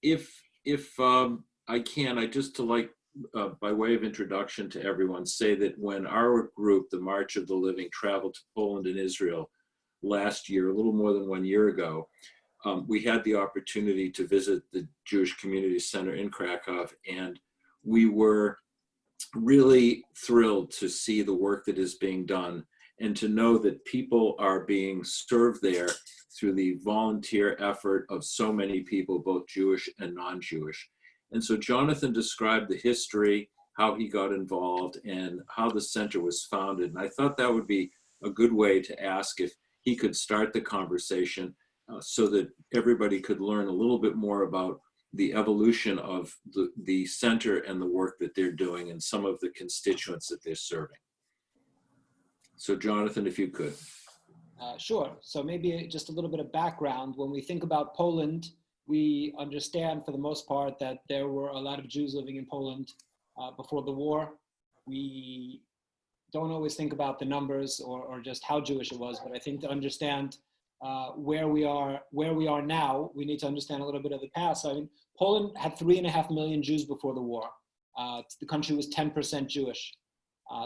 If I can, I just to like, by way of introduction to everyone, say that when our group, the March of the Living, traveled to Poland and Israel last year, a little more than 1 year ago, we had the opportunity to visit the Jewish Community Center in Krakow, and we were really thrilled to see the work that is being done and to know that people are being served there through the volunteer effort of so many people, both Jewish and non-Jewish. And so Jonathan described the history, how he got involved, and how the center was founded. And I thought that would be a good way to ask if he could start the conversation so that everybody could learn a little bit more about the evolution of the center and the work that they're doing and some of the constituents that they're serving. So Jonathan, if you could. Sure. So maybe just a little bit of background. When we think about Poland, we understand for the most part that there were a lot of Jews living in Poland before the war. We don't always think about the numbers or just how Jewish it was, but I think to understand where we are now, we need to understand a little bit of the past. So, I mean, Poland had 3.5 million Jews before the war. The country was 10% Jewish.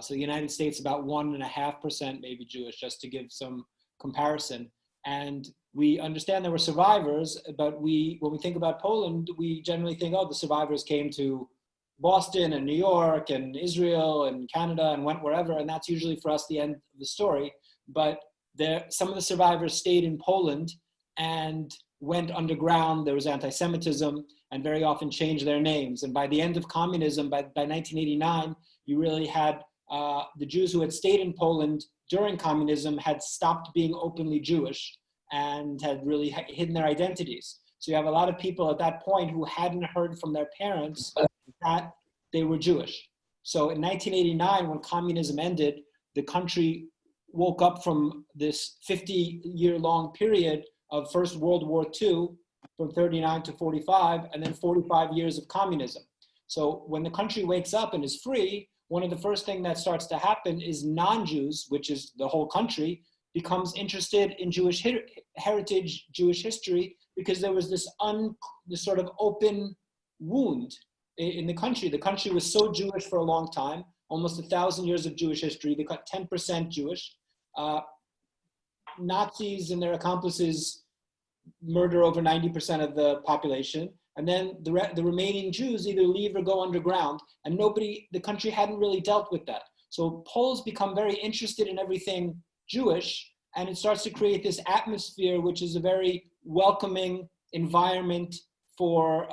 So the United States about 1.5% maybe Jewish, just to give some comparison. And we understand there were survivors, but when we think about Poland, we generally think, oh, the survivors came to Boston and New York and Israel and Canada and went wherever, and that's usually for us the end of the story. But some of the survivors stayed in Poland and went underground. There was anti-Semitism and very often changed their names. And by the end of communism, by 1989, you really had the Jews who had stayed in Poland during communism had stopped being openly Jewish and had really hidden their identities. So you have a lot of people at that point who hadn't heard from their parents that they were Jewish. So in 1989, when communism ended, the country woke up from this 50-year-long period of First World War II, from 39 to 45, and then 45 years of communism. So when the country wakes up and is free, one of the first things that starts to happen is non-Jews, which is the whole country, becomes interested in Jewish heritage, Jewish history, because there was this sort of open wound in the country. The country was so Jewish for a long time, almost 1,000 years of Jewish history. They got 10% Jewish. Nazis and their accomplices murder over 90% of the population. And then the remaining Jews either leave or go underground, and the country hadn't really dealt with that. So Poles become very interested in everything Jewish, and it starts to create this atmosphere, which is a very welcoming environment for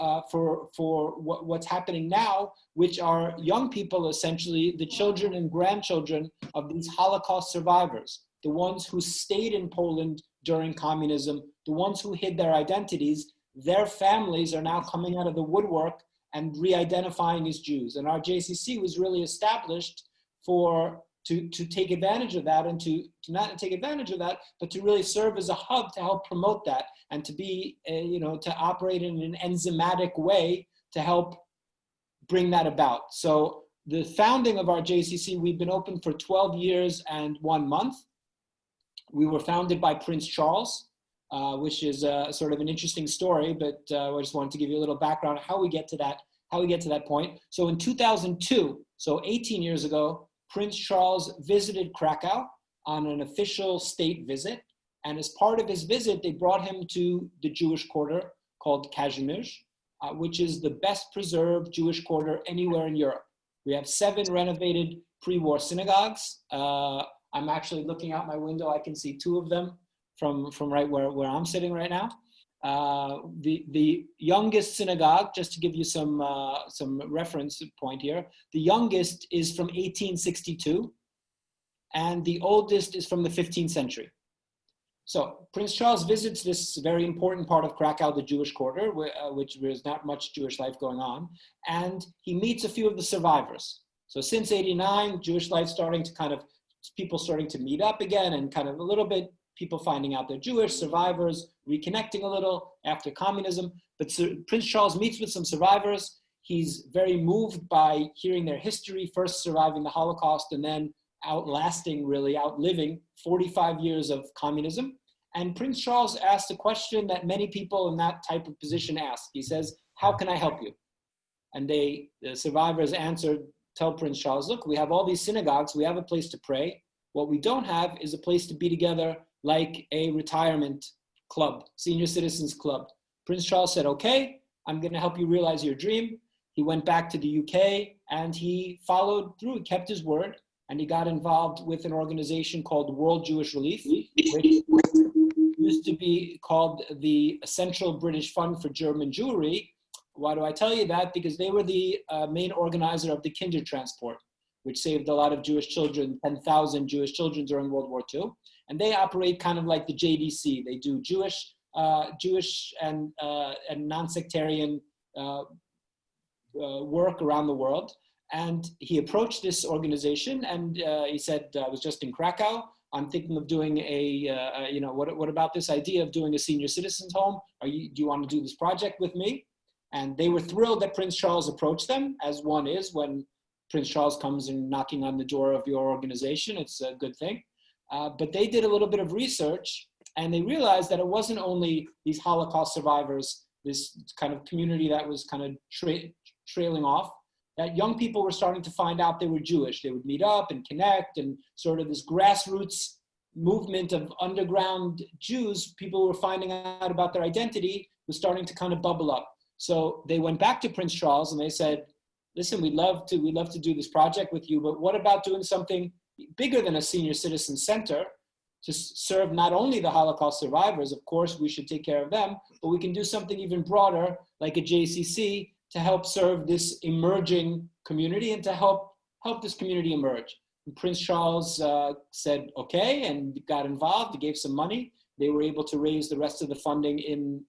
what's happening now, which are young people, essentially the children and grandchildren of these Holocaust survivors, the ones who stayed in Poland during communism, the ones who hid their identities. Their families are now coming out of the woodwork and re-identifying as Jews. And our JCC was really established to take advantage of that, and to not take advantage of that, but to really serve as a hub to help promote that, and to be, to operate in an enzymatic way to help bring that about. So the founding of our JCC, we've been open for 12 years and 1 month. We were founded by Prince Charles, which is sort of an interesting story, but I just wanted to give you a little background on how we get to that point. So in 2002, so 18 years ago, Prince Charles visited Krakow on an official state visit. And as part of his visit, they brought him to the Jewish quarter called Kazimierz, which is the best preserved Jewish quarter anywhere in Europe. We have 7 renovated pre-war synagogues. I'm actually looking out my window. I can see 2 of them from right where I'm sitting right now. The youngest synagogue, just to give you some reference point here, the youngest is from 1862, and the oldest is from the 15th century. So Prince Charles visits this very important part of Krakow, the Jewish quarter, which there's not much Jewish life going on, and he meets a few of the survivors. So since '89, Jewish life people starting to meet up again, and kind of a little bit people finding out they're Jewish, survivors reconnecting a little after communism. But Prince Charles meets with some survivors. He's very moved by hearing their history, first surviving the Holocaust and then outliving 45 years of communism. And Prince Charles asked a question that many people in that type of position ask. He says, how can I help you? And the survivors answered, tell Prince Charles, look, we have all these synagogues, we have a place to pray. What we don't have is a place to be together like a retirement club, senior citizens club. Prince Charles said, okay, I'm gonna help you realize your dream. He went back to the UK and he followed through, he kept his word, and he got involved with an organization called World Jewish Relief, which used to be called the Central British Fund for German Jewry. Why do I tell you that? Because they were the main organizer of the Kinder Transport, which saved a lot of Jewish children, 10,000 Jewish children during World War II. And they operate kind of like the JDC. They do Jewish and non-sectarian work around the world. And he approached this organization and he said, I was just in Krakow. I'm thinking of doing what about this idea of doing a senior citizens home? Do you want to do this project with me? And they were thrilled that Prince Charles approached them, as one is when Prince Charles comes and knocking on the door of your organization. It's a good thing. But they did a little bit of research and they realized that it wasn't only these Holocaust survivors, this kind of community that was kind of trailing off, that young people were starting to find out they were Jewish. They would meet up and connect, and sort of this grassroots movement of underground Jews, people were finding out about their identity, was starting to kind of bubble up. So they went back to Prince Charles and they said, listen, we'd love to do this project with you, but what about doing something bigger than a senior citizen center to serve not only the Holocaust survivors, of course we should take care of them, but we can do something even broader like a JCC to help serve this emerging community and to help this community emerge. And Prince Charles said, okay, and got involved, he gave some money. They were able to raise the rest of the funding in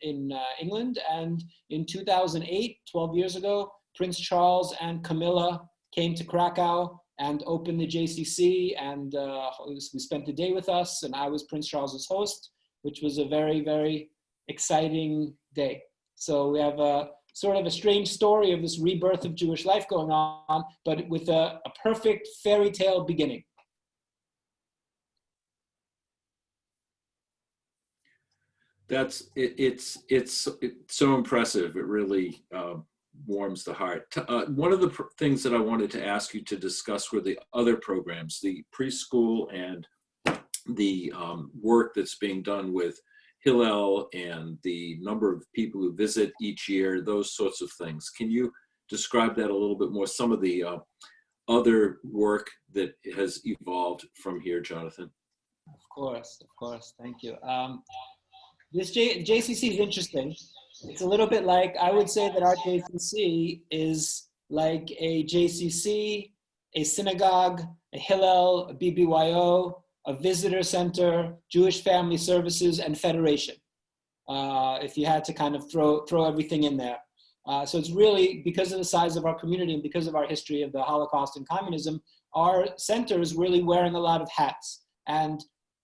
England. And in 2008, 12 years ago, Prince Charles and Camilla came to Krakow and opened the JCC, and we spent the day with us, and I was Prince Charles's host, which was a very, very exciting day. So we have a sort of a strange story of this rebirth of Jewish life going on, but with a perfect fairy tale beginning. It's so impressive. It really warms the heart. One of the things that I wanted to ask you to discuss were the other programs, the preschool and the work that's being done with Hillel and the number of people who visit each year, those sorts of things. Can you describe that a little bit more? Some of the other work that has evolved from here, Jonathan. Of course, thank you. This JCC is interesting. It's a little bit like, I would say that our JCC is like a JCC, a synagogue, a Hillel, a BBYO, a visitor center, Jewish Family Services, and Federation. If you had to kind of throw everything in there. So it's really, because of the size of our community and because of our history of the Holocaust and communism, our center is really wearing a lot of hats. And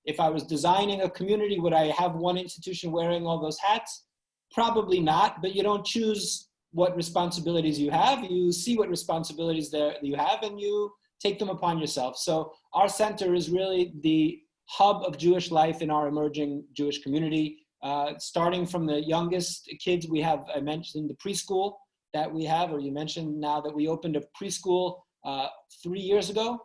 if I was designing a community, would I have one institution wearing all those hats? Probably not, but you don't choose what responsibilities you have. You see what responsibilities you have and you take them upon yourself. So our center is really the hub of Jewish life in our emerging Jewish community. Starting from the youngest kids, we have, I mentioned the preschool that we have, or you mentioned now that we opened a preschool 3 years ago.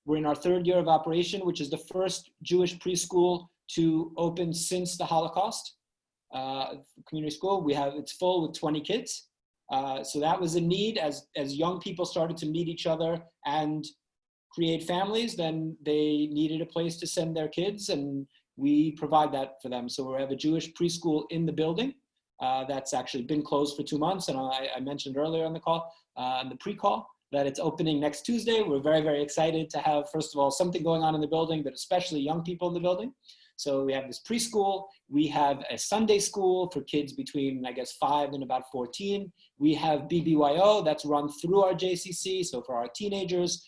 We're in our third year of operation, which is the first Jewish preschool to open since the Holocaust. Community school, it's full with 20 kids. So that was a need as young people started to meet each other and create families, then they needed a place to send their kids, and we provide that for them. So we have a Jewish preschool in the building that's actually been closed for 2 months. And I mentioned earlier on the call, in the pre-call, that it's opening next Tuesday. We're very, very excited to have, first of all, something going on in the building, but especially young people in the building. So we have this preschool. We have a Sunday school for kids between, I guess, 5 and about 14. We have BBYO that's run through our JCC. So for our teenagers,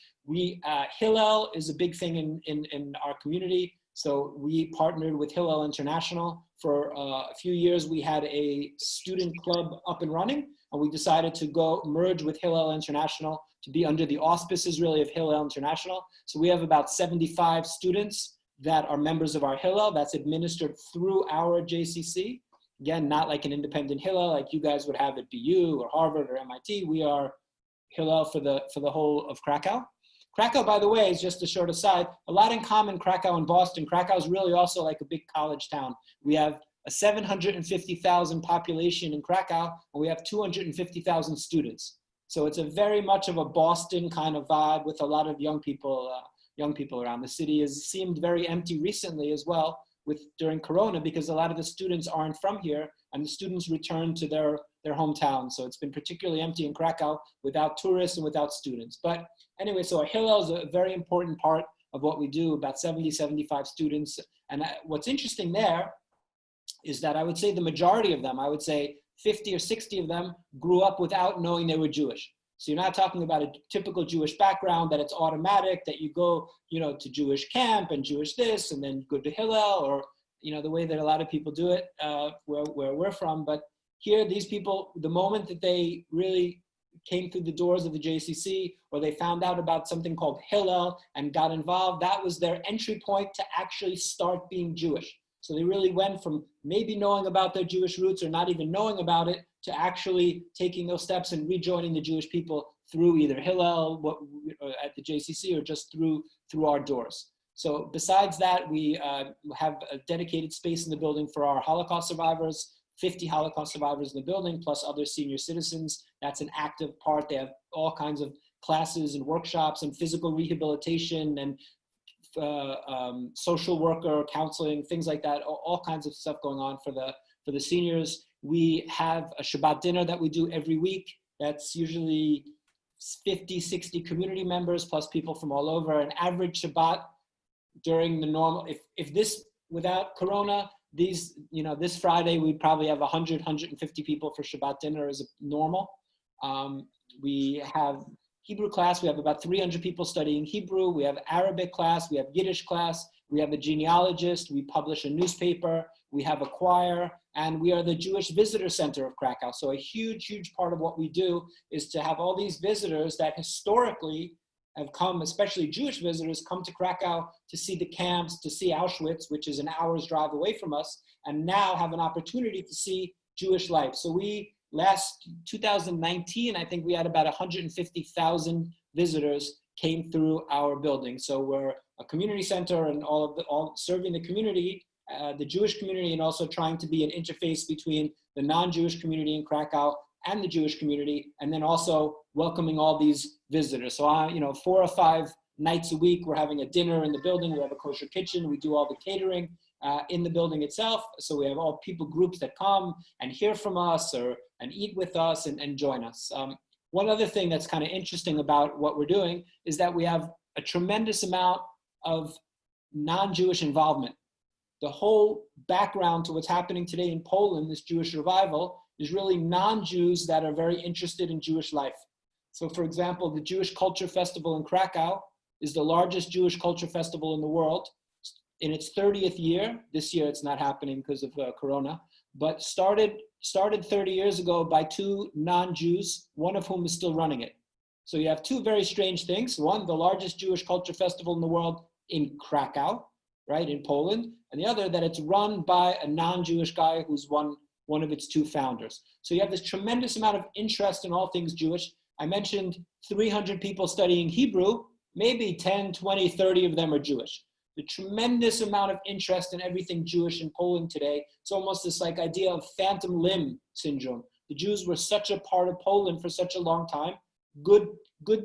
Hillel is a big thing in our community. So we partnered with Hillel International. For a few years, we had a student club up and running, and we decided to go merge with Hillel International to be under the auspices really of Hillel International. So we have about 75 students that are members of our Hillel. That's administered through our JCC. Again, not like an independent Hillel like you guys would have at BU or Harvard or MIT. We are Hillel for the whole of Krakow. Krakow, by the way, is just a short aside, a lot in common, Krakow and Boston. Krakow is really also like a big college town. We have a 750,000 population in Krakow, and we have 250,000 students. So it's a very much of a Boston kind of vibe with a lot of young people around. The city has seemed very empty recently as well during Corona, because a lot of the students aren't from here and the students return to their hometown. So it's been particularly empty in Krakow without tourists and without students. But anyway, so our Hillel is a very important part of what we do, about 70, 75 students. And what's interesting there is that I would say the majority of them, I would say 50 or 60 of them, grew up without knowing they were Jewish. So you're not talking about a typical Jewish background, that it's automatic, that you go, to Jewish camp and Jewish this, and then go to Hillel, or, the way that a lot of people do it where we're from. But here, these people, the moment that they really came through the doors of the JCC, or they found out about something called Hillel and got involved, that was their entry point to actually start being Jewish. So they really went from maybe knowing about their Jewish roots or not even knowing about it to actually taking those steps and rejoining the Jewish people through either Hillel at the JCC or just through our doors. So besides that, we have a dedicated space in the building for our Holocaust survivors, 50 Holocaust survivors in the building, plus other senior citizens. That's an active part. They have all kinds of classes and workshops and physical rehabilitation and social worker, counseling, things like that, all kinds of stuff going on for the seniors. We have a Shabbat dinner that we do every week. That's usually 50, 60 community members plus people from all over. An average Shabbat during the normal, if this, without Corona, this Friday, we'd probably have 100, 150 people for Shabbat dinner as normal. We have Hebrew class. We have about 300 people studying Hebrew. We have Arabic class. We have Yiddish class. We have a genealogist. We publish a newspaper. We have a choir. And we are the Jewish Visitor Center of Krakow. So a huge, huge part of what we do is to have all these visitors that historically have come, especially Jewish visitors, come to Krakow to see the camps, to see Auschwitz, which is an hour's drive away from us, and now have an opportunity to see Jewish life. So last 2019, I think we had about 150,000 visitors came through our building. So we're a community center and all serving the community, the Jewish community, and also trying to be an interface between the non-Jewish community in Krakow and the Jewish community, and then also welcoming all these visitors. So 4 or 5 nights a week, we're having a dinner in the building. We have a kosher kitchen. We do all the catering in the building itself. So we have all people groups that come and hear from us and eat with us and join us. One other thing that's kind of interesting about what we're doing is that we have a tremendous amount of non-Jewish involvement. The whole background to what's happening today in Poland, this Jewish revival, is really non-Jews that are very interested in Jewish life. So for example, the Jewish Culture Festival in Krakow is the largest Jewish culture festival in the world. In its 30th year, this year it's not happening because of Corona, but started 30 years ago by 2 non-Jews, one of whom is still running it. So you have 2 very strange things. One, the largest Jewish culture festival in the world in Krakow, right, in Poland, and the other that it's run by a non-Jewish guy who's one of its 2 founders. So you have this tremendous amount of interest in all things Jewish. I mentioned 300 people studying Hebrew, maybe 10, 20, 30 of them are Jewish. The tremendous amount of interest in everything Jewish in Poland today. It's almost this like idea of phantom limb syndrome. The Jews were such a part of Poland for such a long time, good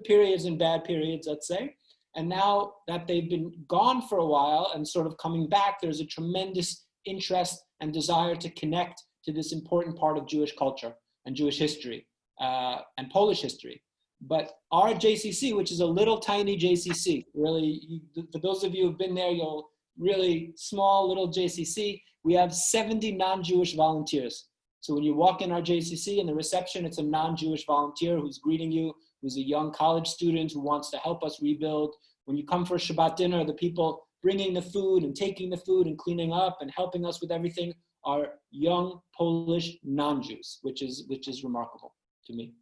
periods and bad periods, let's say. And now that they've been gone for a while and sort of coming back, there's a tremendous interest and desire to connect to this important part of Jewish culture and Jewish history and Polish history. But our JCC, which is a little tiny JCC, really, for those of you who've been there, you'll really small little JCC, we have 70 non-Jewish volunteers. So when you walk in our JCC in the reception, it's a non-Jewish volunteer who's greeting you, who's a young college student who wants to help us rebuild. When you come for Shabbat dinner, the people bringing the food and taking the food and cleaning up and helping us with everything are young Polish non-Jews, which is remarkable to me.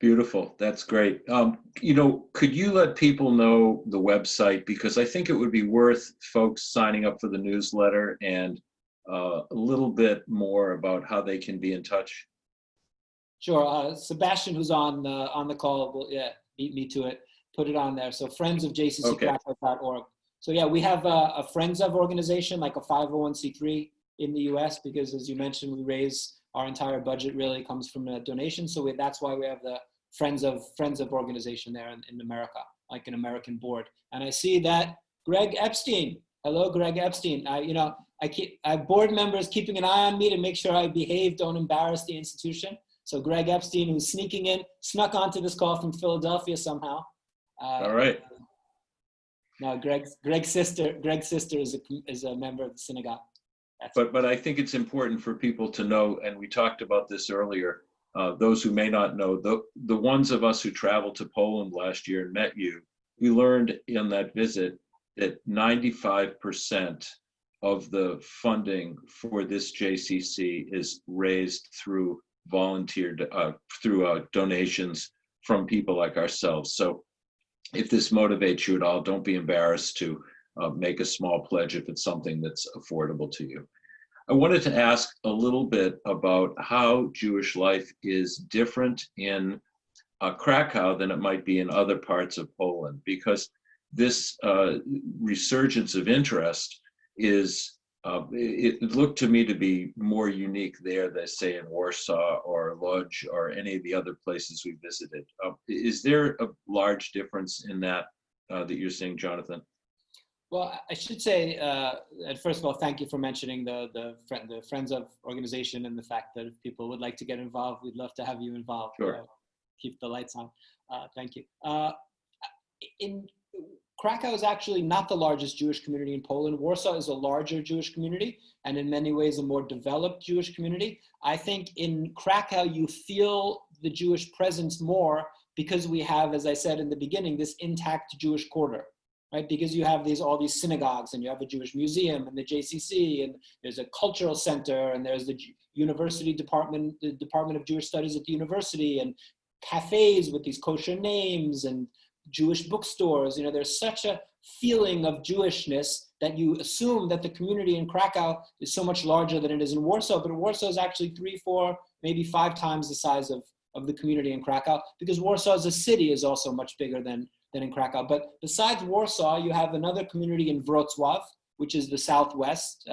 Beautiful. That's great. Could you let people know the website? Because I think it would be worth folks signing up for the newsletter and a little bit more about how they can be in touch. Sure. Sebastian, who's on the call, will beat me to it. Put it on there. So Okay. friendsofjcckrakow.org. So yeah, we have a Friends of organization, like a 501c3 in the U.S. because, as you mentioned, we raise our entire budget really comes from a donation. So that's why we have the Friends of organization there in America, like an American board. And I see that Greg Epstein. Hello, Greg Epstein. I board members keeping an eye on me to make sure I behave, don't embarrass the institution. So Greg Epstein, who's snuck onto this call from Philadelphia somehow. All right. No, Greg's sister is a member of the synagogue. But I think it's important for people to know, and we talked about this earlier, those who may not know, the ones of us who traveled to Poland last year and met you, we learned in that visit that 95% of the funding for this JCC is raised through donations from people like ourselves. So if this motivates you at all, don't be embarrassed to make a small pledge if it's something that's affordable to you. I wanted to ask a little bit about how Jewish life is different in Krakow than it might be in other parts of Poland, because this resurgence of interest it looked to me to be more unique there than, say, in Warsaw or Lodz or any of the other places we visited. Is there a large difference in that that you're seeing, Jonathan? Well, I should say, first of all, thank you for mentioning the Friends of organization and the fact that if people would like to get involved, we'd love to have you involved. Sure. Keep the lights on. Thank you. In Krakow is actually not the largest Jewish community in Poland. Warsaw is a larger Jewish community and in many ways a more developed Jewish community. I think in Krakow, you feel the Jewish presence more because we have, as I said in the beginning, this intact Jewish quarter. Right, because you have all these synagogues and you have a Jewish museum and the JCC and there's a cultural center and there's the university department, the Department of Jewish Studies at the university, and cafes with these kosher names and Jewish bookstores. There's such a feeling of Jewishness that you assume that the community in Krakow is so much larger than it is in Warsaw, but Warsaw is actually 3, 4, maybe 5 times the size of the community in Krakow, because Warsaw as a city is also much bigger than in Krakow. But besides Warsaw, you have another community in Wrocław, which is the southwest,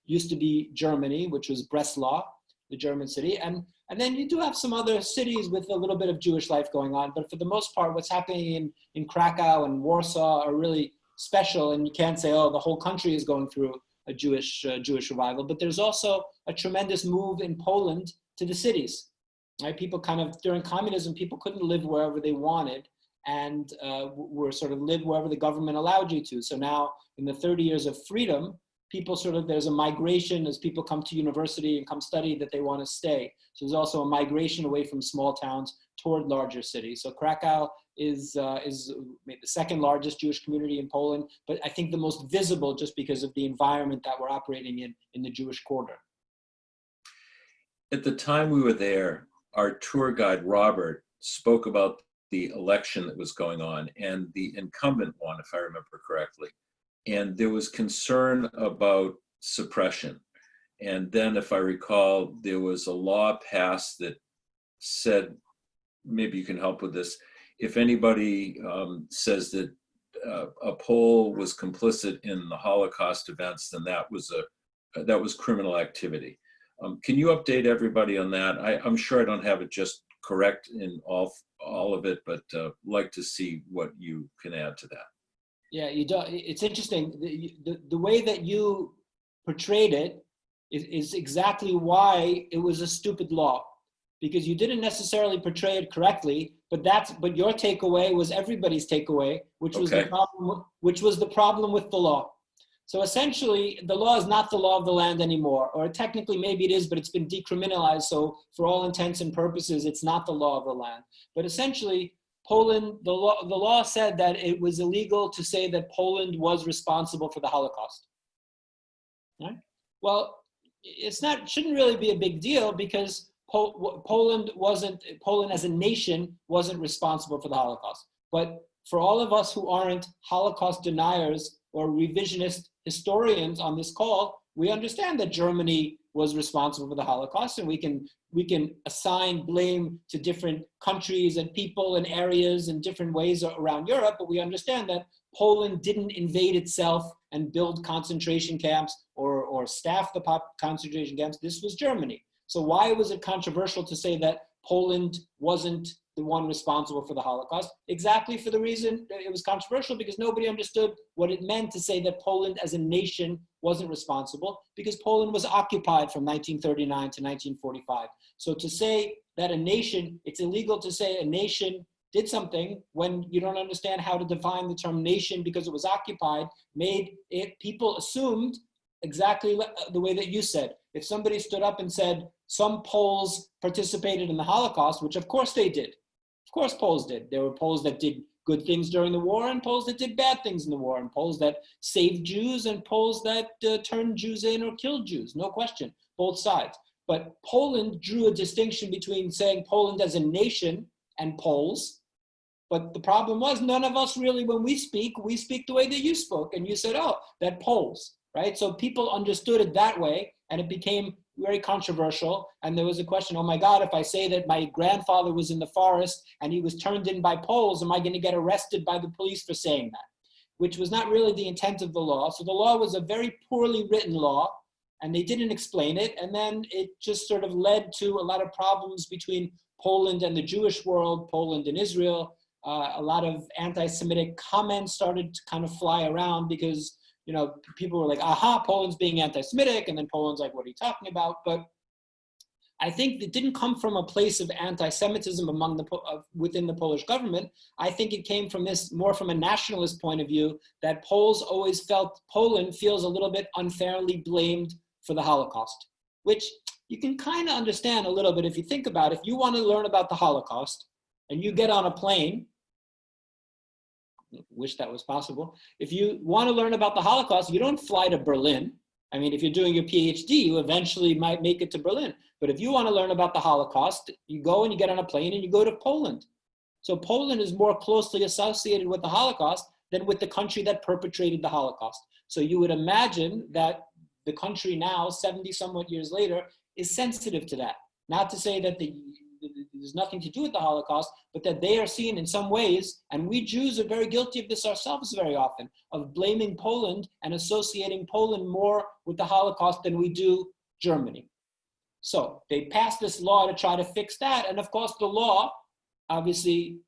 used to be Germany, which was Breslau, the German city. And then you do have some other cities with a little bit of Jewish life going on. But for the most part, what's happening in Krakow and Warsaw are really special. And you can't say, oh, the whole country is going through a Jewish revival. But there's also a tremendous move in Poland to the cities. Right? People during communism, people couldn't live wherever they wanted, and were sort of live wherever the government allowed you to. So now in the 30 years of freedom, people there's a migration as people come to university and come study that they want to stay. So there's also a migration away from small towns toward larger cities. So Krakow is maybe the second largest Jewish community in Poland, but I think the most visible just because of the environment that we're operating in the Jewish quarter. At the time we were there, our tour guide, Robert, spoke about the election that was going on and the incumbent one, if I remember correctly. And there was concern about suppression. And then, if I recall, there was a law passed that said, maybe you can help with this, if anybody says that a Pole was complicit in the Holocaust events, then that was criminal activity. Can you update everybody on that? I'm sure I don't have it just correct in all of it, but like to see what you can add to that. Yeah, you don't. It's interesting. The way that you portrayed it is exactly why it was a stupid law, because you didn't necessarily portray it correctly. But your takeaway was everybody's takeaway, which was the problem with the law. So essentially, the law is not the law of the land anymore, or technically maybe it is, but it's been decriminalized. So for all intents and purposes, it's not the law of the land. But essentially, Poland, the law said that it was illegal to say that Poland was responsible for the Holocaust. Right? Well, shouldn't really be a big deal, because Poland as a nation wasn't responsible for the Holocaust. But for all of us who aren't Holocaust deniers or revisionist historians on this call, we understand that Germany was responsible for the Holocaust, and we can assign blame to different countries and people and areas in different ways around Europe, but we understand that Poland didn't invade itself and build concentration camps or staff the concentration camps. This was Germany. So why was it controversial to say that Poland wasn't the one responsible for the Holocaust? Exactly for the reason it was controversial, because nobody understood what it meant to say that Poland as a nation wasn't responsible, because Poland was occupied from 1939 to 1945. So to say that a nation, it's illegal to say a nation did something when you don't understand how to define the term nation because it was occupied, made it, people assumed exactly the way that you said. If somebody stood up and said, some Poles participated in the Holocaust, which of course they did. Of course Poles did. There were Poles that did good things during the war and Poles that did bad things in the war, and Poles that saved Jews and Poles that turned Jews in or killed Jews, no question, both sides. But Poland drew a distinction between saying Poland as a nation and Poles. But the problem was none of us really, when we speak the way that you spoke, and you said, oh, that Poles, right? So people understood it that way, and it became very controversial. And there was a question, oh my God, if I say that my grandfather was in the forest and he was turned in by Poles, am I going to get arrested by the police for saying that? Which was not really the intent of the law. So the law was a very poorly written law, and they didn't explain it. And then it just sort of led to a lot of problems between Poland and the Jewish world, Poland and Israel. A lot of anti-Semitic comments started to kind of fly around because, you know, people were like, aha, Poland's being anti-Semitic, and then Poland's like, what are you talking about? But I think it didn't come from a place of anti-Semitism among within the Polish government. I think it came from this, more from a nationalist point of view, that Poles always felt Poland feels a little bit unfairly blamed for the Holocaust, which you can kind of understand a little bit if you think about it. If you want to learn about the Holocaust and you get on a plane, wish that was possible. If you want to learn about the Holocaust, you don't fly to Berlin. I mean, if you're doing your PhD, you eventually might make it to Berlin. But if you want to learn about the Holocaust, you go and you get on a plane and you go to Poland. So Poland is more closely associated with the Holocaust than with the country that perpetrated the Holocaust. So you would imagine that the country now, 70 somewhat years later, is sensitive to that. Not to say that there's nothing to do with the Holocaust, but that they are seen in some ways, and we Jews are very guilty of this ourselves very often, of blaming Poland and associating Poland more with the Holocaust than we do Germany. So they passed this law to try to fix that, and of course the law obviously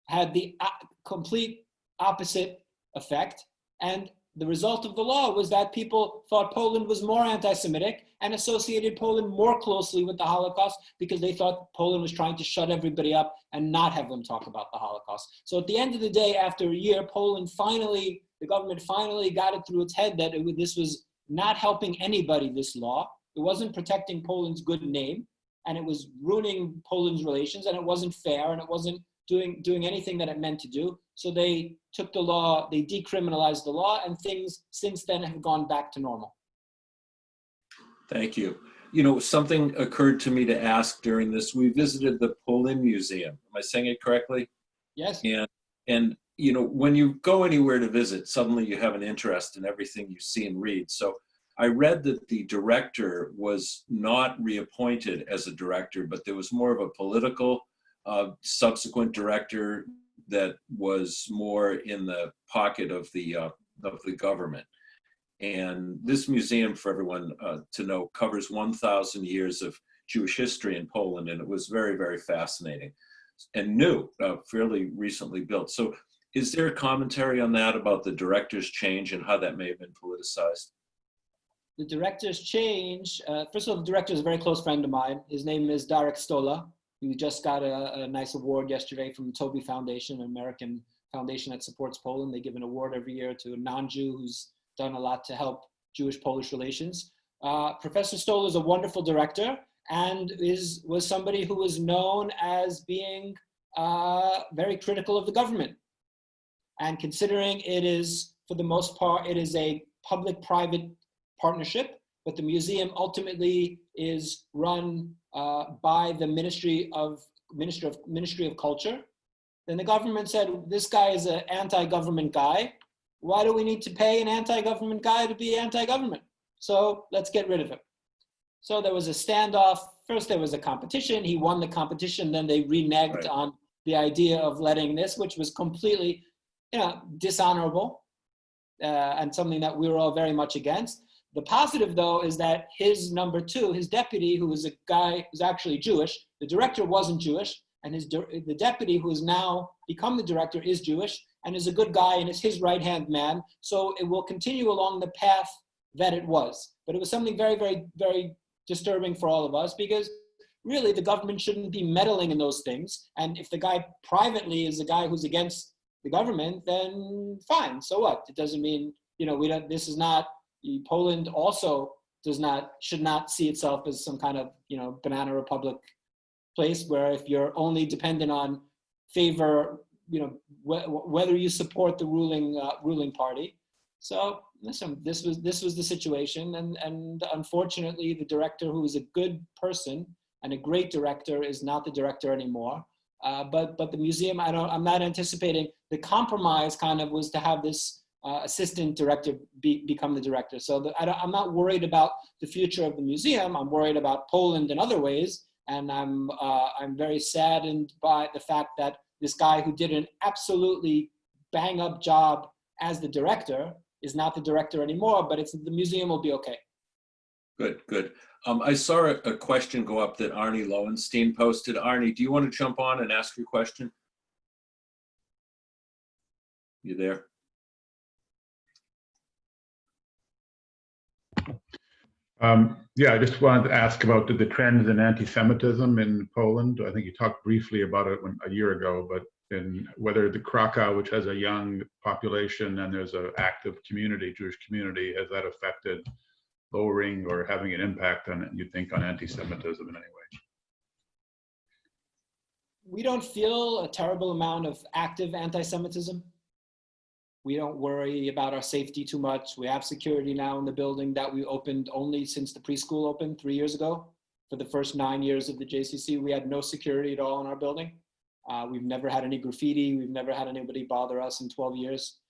had the complete opposite effect, and the result of the law was that people thought Poland was more anti-Semitic and associated Poland more closely with the Holocaust because they thought Poland was trying to shut everybody up and not have them talk about the Holocaust. So at the end of the day, after a year, Poland finally, the government finally got it through its head that this was not helping anybody, this law. It wasn't protecting Poland's good name, and it was ruining Poland's relations, and it wasn't fair, and it wasn't doing anything that it meant to do. So they took the law, they decriminalized the law, and things since then have gone back to normal. Thank you. You know, something occurred to me to ask during this. We visited the Polin Museum. Am I saying it correctly? Yes. And you know, when you go anywhere to visit, suddenly you have an interest in everything you see and read. So I read that the director was not reappointed as a director, but there was more of a political subsequent director that was more in the pocket of the government. And this museum, for everyone to know, covers 1,000 years of Jewish history in Poland, and it was very, very fascinating and new, fairly recently built. So is there a commentary on that about the director's change and how that may have been politicized? The director's change, first of all, the director is a very close friend of mine. His name is Darek Stola. He just got a nice award yesterday from the Toby Foundation, an American foundation that supports Poland. They give an award every year to a non-Jew who's done a lot to help Jewish-Polish relations. Professor Stola is a wonderful director and was somebody who was known as being very critical of the government. And considering it is, for the most part, it is a public-private partnership, but the museum ultimately is run by the Ministry of Culture, then the government said, this guy is an anti-government guy. Why do we need to pay an anti-government guy to be anti-government? So let's get rid of him. So there was a standoff. First there was a competition. He won the competition. Then they reneged on the idea of letting this, which was completely, dishonorable and something that we were all very much against. The positive, though, is that his number two, his deputy, who was a guy who's actually Jewish, the director wasn't Jewish, and the deputy, who has now become the director, is Jewish and is a good guy and is his right-hand man. So it will continue along the path that it was. But it was something very, very, very disturbing for all of us, because really the government shouldn't be meddling in those things. And if the guy privately is a guy who's against the government, then fine, so what? It doesn't mean, Poland also should not see itself as some kind of, banana republic place where if you're only dependent on favor, whether you support the ruling party. So listen, this was the situation, and unfortunately, the director, who was a good person and a great director, is not the director anymore. But the museum, I'm not anticipating. The compromise kind of was to have this assistant director become the director. So I'm not worried about the future of the museum. I'm worried about Poland in other ways, and I'm very saddened by the fact that this guy who did an absolutely bang up job as the director is not the director anymore. But the museum will be okay. Good. I saw a question go up that Arnie Lowenstein posted. Arnie, do you want to jump on and ask your question? You there? Yeah, I just wanted to ask about the trends in anti-Semitism in Poland. I think you talked briefly about it a year ago, but whether the Krakow, which has a young population and there's an active Jewish community, has that affected lowering or having an impact on, you think, on anti-Semitism in any way? We don't feel a terrible amount of active anti-Semitism. We don't worry about our safety too much. We have security now in the building that we opened only since the preschool opened 3 years ago. For the first 9 years of the JCC, we had no security at all in our building. We've never had any graffiti. We've never had anybody bother us in 12 years.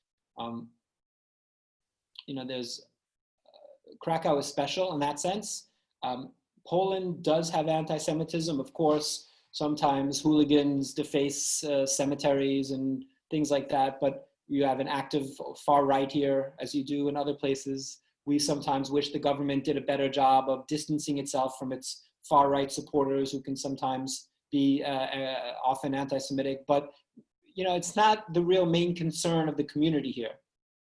Krakow is special in that sense. Poland does have anti-Semitism, of course. Sometimes hooligans deface cemeteries and things like that, but you have an active far right here, as you do in other places. We sometimes wish the government did a better job of distancing itself from its far right supporters, who can sometimes be often anti-Semitic, but it's not the real main concern of the community here.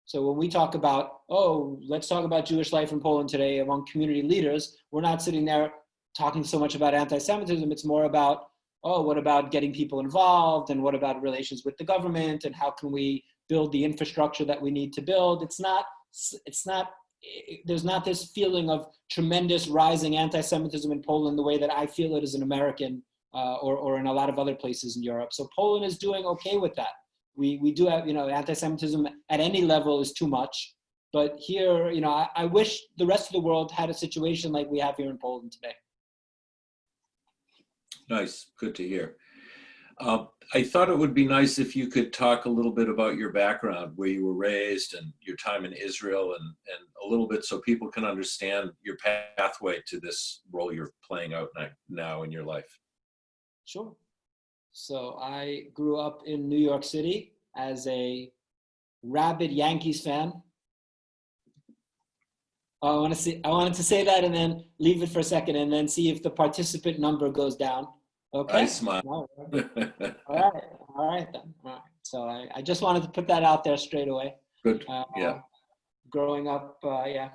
So when we talk about, let's talk about Jewish life in Poland today among community leaders, we're not sitting there talking so much about anti-Semitism. It's more about, what about getting people involved, and what about relations with the government, and how can we build the infrastructure that we need to build? There's not this feeling of tremendous rising anti-Semitism in Poland the way that I feel it as an American or in a lot of other places in Europe. So Poland is doing okay with that. We do have, anti-Semitism at any level is too much. But here, I wish the rest of the world had a situation like we have here in Poland today. Nice, good to hear. I thought it would be nice if you could talk a little bit about your background, where you were raised and your time in Israel, and a little bit so people can understand your pathway to this role you're playing out now in your life. Sure. So I grew up in New York City as a rabid Yankees fan. I wanted to say that and then leave it for a second and then see if the participant number goes down. Okay. I smile. All right then. All right. So I just wanted to put that out there straight away. Good. Yeah. Growing up, yeah.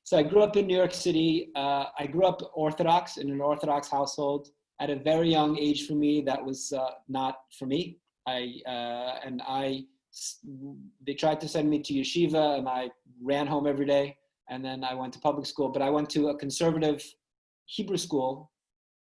So I grew up in New York City. I grew up Orthodox, in an Orthodox household. At a very young age for me, that was not for me. They tried to send me to yeshiva, and I ran home every day. And then I went to public school, but I went to a conservative Hebrew school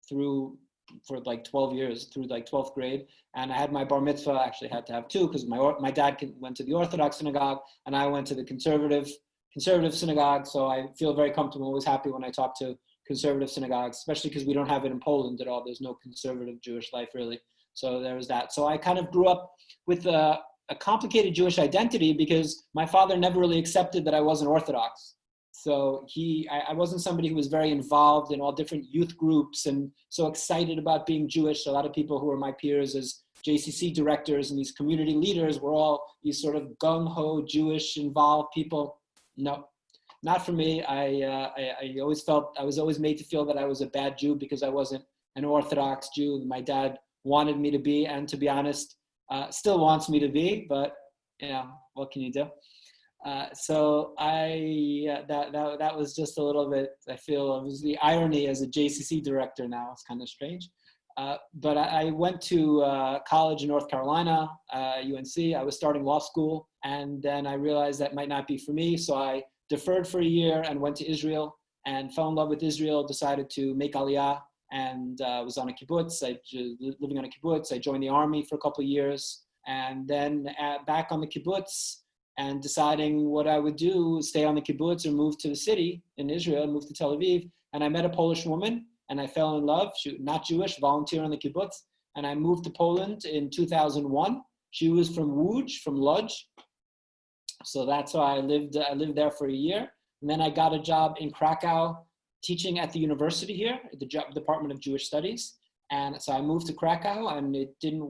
for like 12 years, through like 12th grade. And I had my bar mitzvah. I actually had to have two, because my dad went to the Orthodox synagogue and I went to the conservative conservative synagogue, so I feel very comfortable. Always happy when I talk to conservative synagogues, especially because we don't have it in Poland at all. There's no conservative Jewish life really. So there was that. So I kind of grew up with a complicated Jewish identity because my father never really accepted that I wasn't Orthodox. So I wasn't somebody who was very involved in all different youth groups and so excited about being Jewish. A lot of people who were my peers as JCC directors and these community leaders were all these sort of gung-ho Jewish involved people. No, not for me. I always felt, I was always made to feel that I was a bad Jew because I wasn't an Orthodox Jew. My dad wanted me to be, and to be honest, still wants me to be, but you know, what can you do? So that was just a little bit, I feel it was the irony as a JCC director now. It's kind of strange. But I went to college in North Carolina, UNC. I was starting law school, and then I realized that might not be for me. So I deferred for a year and went to Israel and fell in love with Israel, decided to make Aliyah, and was on a kibbutz, living on a kibbutz. I joined the army for a couple of years, and then back on the kibbutz and deciding what I would do, stay on the kibbutz or move to the city in Israel, move to Tel Aviv. And I met a Polish woman and I fell in love. She was not Jewish, volunteer on the kibbutz. And I moved to Poland in 2001. She was from Łódź, from Łódź. So that's why I lived there for a year. And then I got a job in Krakow teaching at the university here, at the Department of Jewish Studies. And so I moved to Krakow, and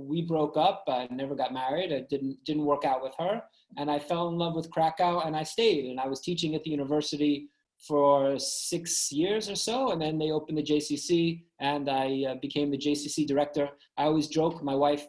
we broke up. I never got married. It didn't work out with her. And I fell in love with Krakow, and I stayed. And I was teaching at the university for 6 years or so. And then they opened the JCC, and I became the JCC director. I always joke, my wife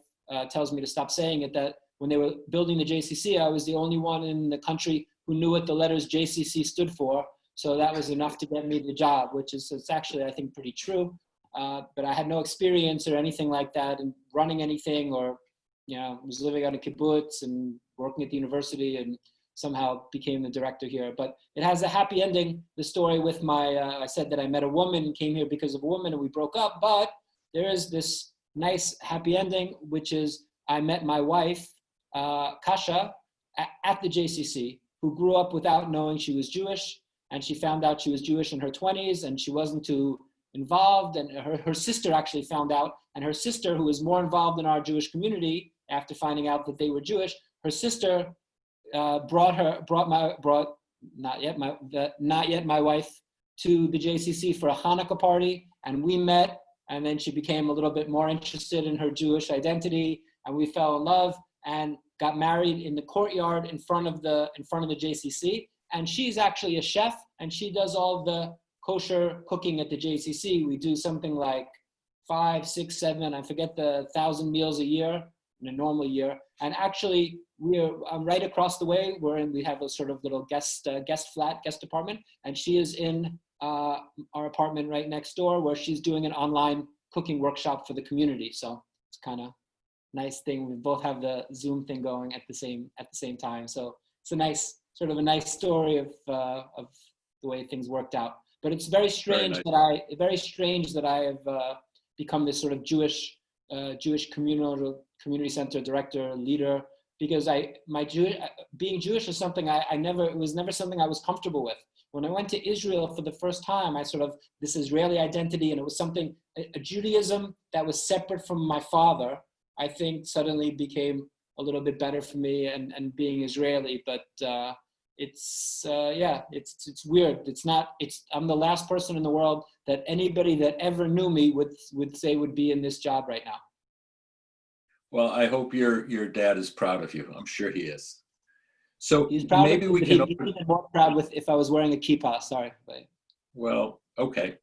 tells me to stop saying it, that when they were building the JCC, I was the only one in the country who knew what the letters JCC stood for. So that was enough to get me the job, which is, it's actually, I think, pretty true. But I had no experience or anything like that in running anything, or, you know, was living on a kibbutz and working at the university, and somehow became the director here. But it has a happy ending, the story with I said that I met a woman and came here because of a woman and we broke up, but there is this nice happy ending, which is I met my wife, Kasha, at the JCC, who grew up without knowing she was Jewish, and she found out she was Jewish in her 20s, and she wasn't too involved, and her sister actually found out, and her sister, who was more involved in our Jewish community after finding out that they were Jewish, her sister brought not yet my wife to the JCC for a Hanukkah party, and we met, and then she became a little bit more interested in her Jewish identity, and we fell in love and got married in the courtyard in front of the JCC. And she's actually a chef, and she does all the kosher cooking at the JCC. We do something like 5, 6, 7, I forget, 1,000 meals a year in a normal year. And actually, we're right across the way. We have a sort of little guest apartment, and she is in our apartment right next door, where she's doing an online cooking workshop for the community. So it's kind of nice thing. We both have the Zoom thing going at the same time. So it's a nice story of the way things worked out. But it's very strange that I have become this sort of Jewish community center director, leader, because being Jewish is something it was never something I was comfortable with. When I went to Israel for the first time, this Israeli identity, and it was a Judaism that was separate from my father, I think suddenly became a little bit better for me, and being Israeli. But it's weird. I'm the last person in the world that anybody that ever knew me would say would be in this job right now. Well, I hope your dad is proud of you. I'm sure he is. So he's proud maybe of me, we can. He'd be even more proud if I was wearing a kippah. Sorry. Well, okay.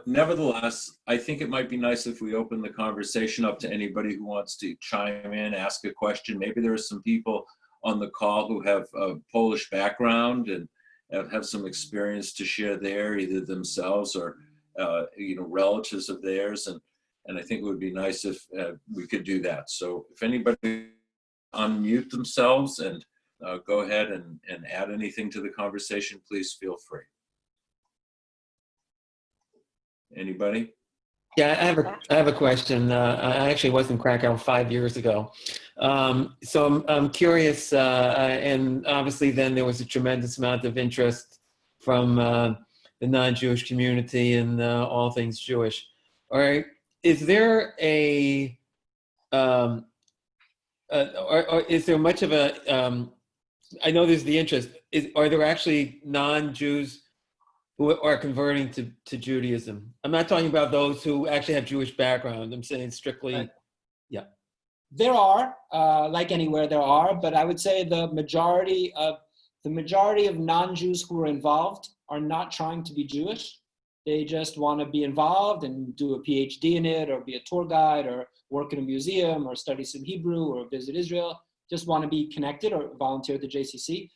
Nevertheless, I think it might be nice if we open the conversation up to anybody who wants to chime in, ask a question. Maybe there are some people on the call who have a Polish background and have some experience to share there, either themselves or relatives of theirs, and I think it would be nice if we could do that. So if anybody unmute themselves and go ahead and add anything to the conversation, please feel free. Anybody? Yeah, I have a question. I actually was in Krakow 5 years ago. So I'm curious, and obviously then there was a tremendous amount of interest from the non-Jewish community and all things Jewish. All right, is there or is there much of a, I know there's the interest, are there actually non-Jews who are converting to Judaism? I'm not talking about those who actually have Jewish background. I'm saying strictly, Right. yeah. There are, like anywhere there are, but I would say the majority of non-Jews who are involved are not trying to be Jewish. They just want to be involved and do a PhD in it, or be a tour guide, or work in a museum, or study some Hebrew, or visit Israel. Just want to be connected or volunteer at the JCC.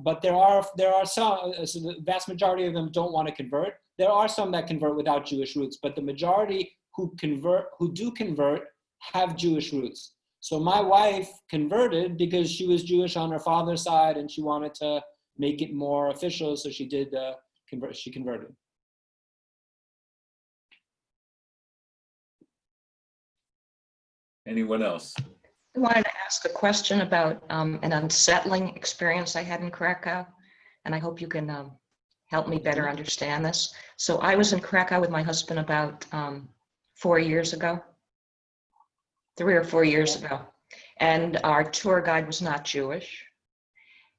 But there are some, so the vast majority of them don't want to convert. There are some that convert without Jewish roots, but the majority who do convert have Jewish roots. So my wife converted because she was Jewish on her father's side, and she wanted to make it more official, so she did convert. She converted. Anyone else? I wanted to ask a question about an unsettling experience I had in Krakow, and I hope you can help me better understand this. So I was in Krakow with my husband about 4 years ago, 3 or 4 years ago, and our tour guide was not Jewish.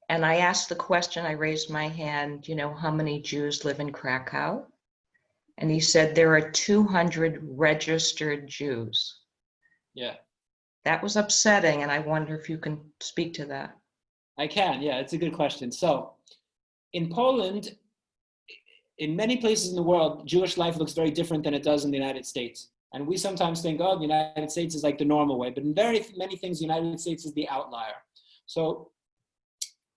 And I asked the question, I raised my hand, how many Jews live in Krakow? And he said, there are 200 registered Jews. Yeah. That was upsetting, and I wonder if you can speak to that. I can, yeah, it's a good question. So in Poland, in many places in the world, Jewish life looks very different than it does in the United States. And we sometimes think, oh, the United States is like the normal way, but in very many things, the United States is the outlier. So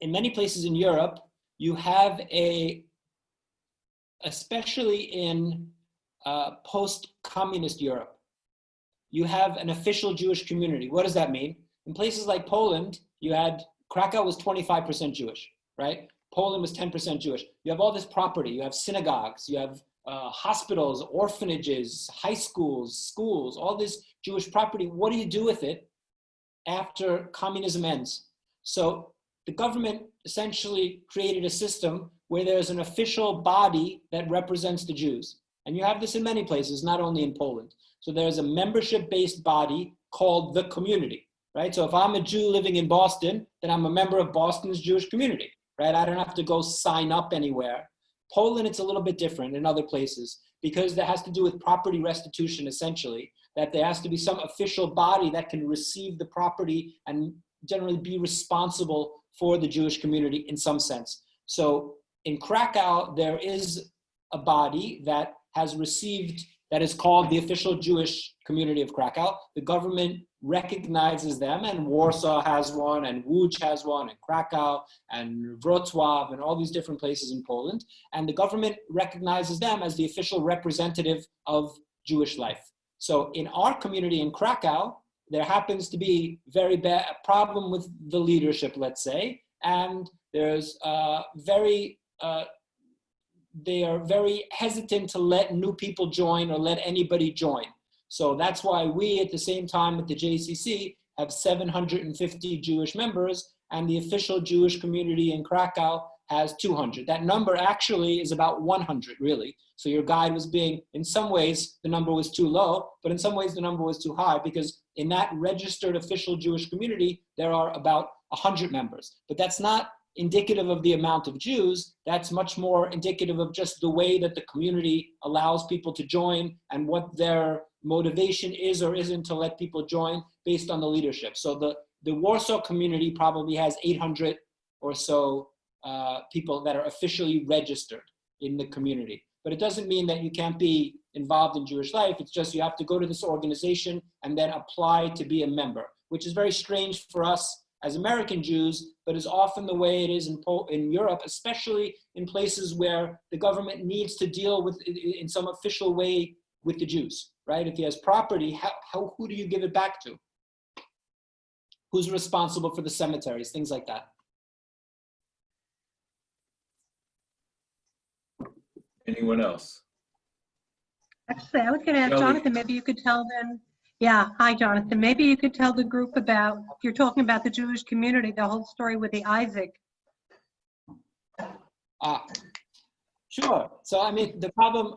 in many places in Europe, you have especially in post-communist Europe, you have an official Jewish community. What does that mean? In places like Poland, Krakow was 25% Jewish, right? Poland was 10% Jewish. You have all this property. You have synagogues, you have hospitals, orphanages, high schools, schools, all this Jewish property. What do you do with it after communism ends? So the government essentially created a system where there's an official body that represents the Jews. And you have this in many places, not only in Poland. So there's a membership-based body called the community, right? So if I'm a Jew living in Boston, then I'm a member of Boston's Jewish community, right? I don't have to go sign up anywhere. Poland, it's a little bit different in other places because that has to do with property restitution, essentially, that there has to be some official body that can receive the property and generally be responsible for the Jewish community in some sense. So in Krakow, there is a body that has received, that is called the official Jewish community of Krakow. The government recognizes them, and Warsaw has one, and Łódź has one, and Krakow, and Wrocław, and all these different places in Poland. And the government recognizes them as the official representative of Jewish life. So in our community in Krakow, there happens to be very bad problem with the leadership, let's say, and there's they are very hesitant to let new people join or let anybody join. So that's why we, at the same time at the JCC, have 750 Jewish members, and the official Jewish community in Krakow has 200. That number actually is about 100, really. So your guide was being, in some ways, the number was too low, but in some ways the number was too high, because in that registered official Jewish community, there are about 100 members. But that's not indicative of the amount of Jews. That's much more indicative of just the way that the community allows people to join and what their motivation is or isn't to let people join based on the leadership. So the Warsaw community probably has 800 or so people that are officially registered in the community. But it doesn't mean that you can't be involved in Jewish life. It's just you have to go to this organization and then apply to be a member, which is very strange for us as American Jews, but is often the way it is in Europe, especially in places where the government needs to deal with, in some official way, with the Jews, right? If he has property, who do you give it back to? Who's responsible for the cemeteries, things like that. Anyone else? Actually, I was going to ask Shelley. Jonathan, maybe you could tell them Yeah, hi, Jonathan. Maybe you could tell the group about, you're talking about the Jewish community, the whole story with the Isaac. Sure. So, I mean, the problem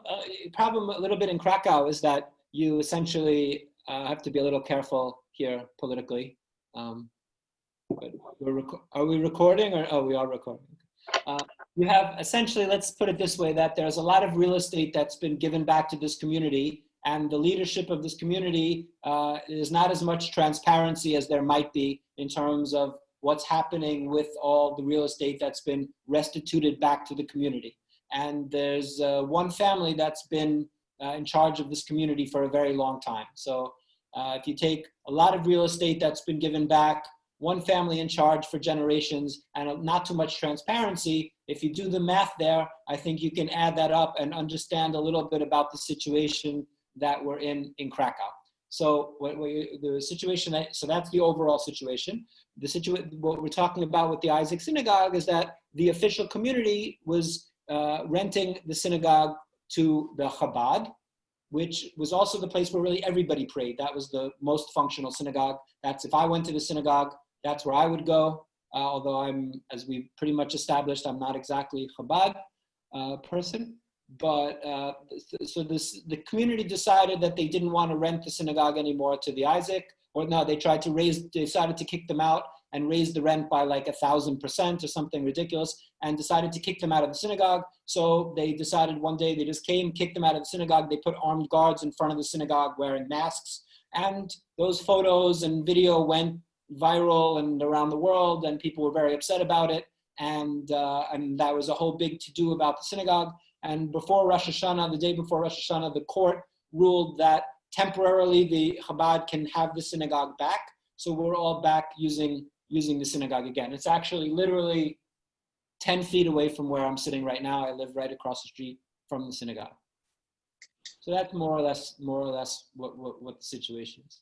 a little bit in Krakow is that you essentially have to be a little careful here politically. But are we recording or, oh, we are recording. You have essentially, let's put it this way, that there's a lot of real estate that's been given back to this community, and the leadership of this community is not as much transparency as there might be in terms of what's happening with all the real estate that's been restituted back to the community. And there's one family that's been in charge of this community for a very long time. So if you take a lot of real estate that's been given back, one family in charge for generations, and not too much transparency, if you do the math there, I think you can add that up and understand a little bit about the situation that we're in Krakow. So the situation, so that's the overall situation. What we're talking about with the Isaac Synagogue is that the official community was renting the synagogue to the Chabad, which was also the place where really everybody prayed. That was the most functional synagogue. That's, if I went to the synagogue, that's where I would go. Although I'm, as we pretty much established, I'm not exactly a Chabad person. But so the community decided that they didn't want to rent the synagogue anymore to the Isaac, or no, they decided to kick them out and raise the rent by like 1,000% or something ridiculous, and decided to kick them out of the synagogue. So they decided one day, they just came, kicked them out of the synagogue. They put armed guards in front of the synagogue wearing masks. And those photos and video went viral and around the world, and people were very upset about it. And that was a whole big to-do about the synagogue. And before Rosh Hashanah, the day before Rosh Hashanah, the court ruled that temporarily the Chabad can have the synagogue back. So we're all back using the synagogue again. It's actually literally 10 feet away from where I'm sitting right now. I live right across the street from the synagogue. So that's more or less what the situation is.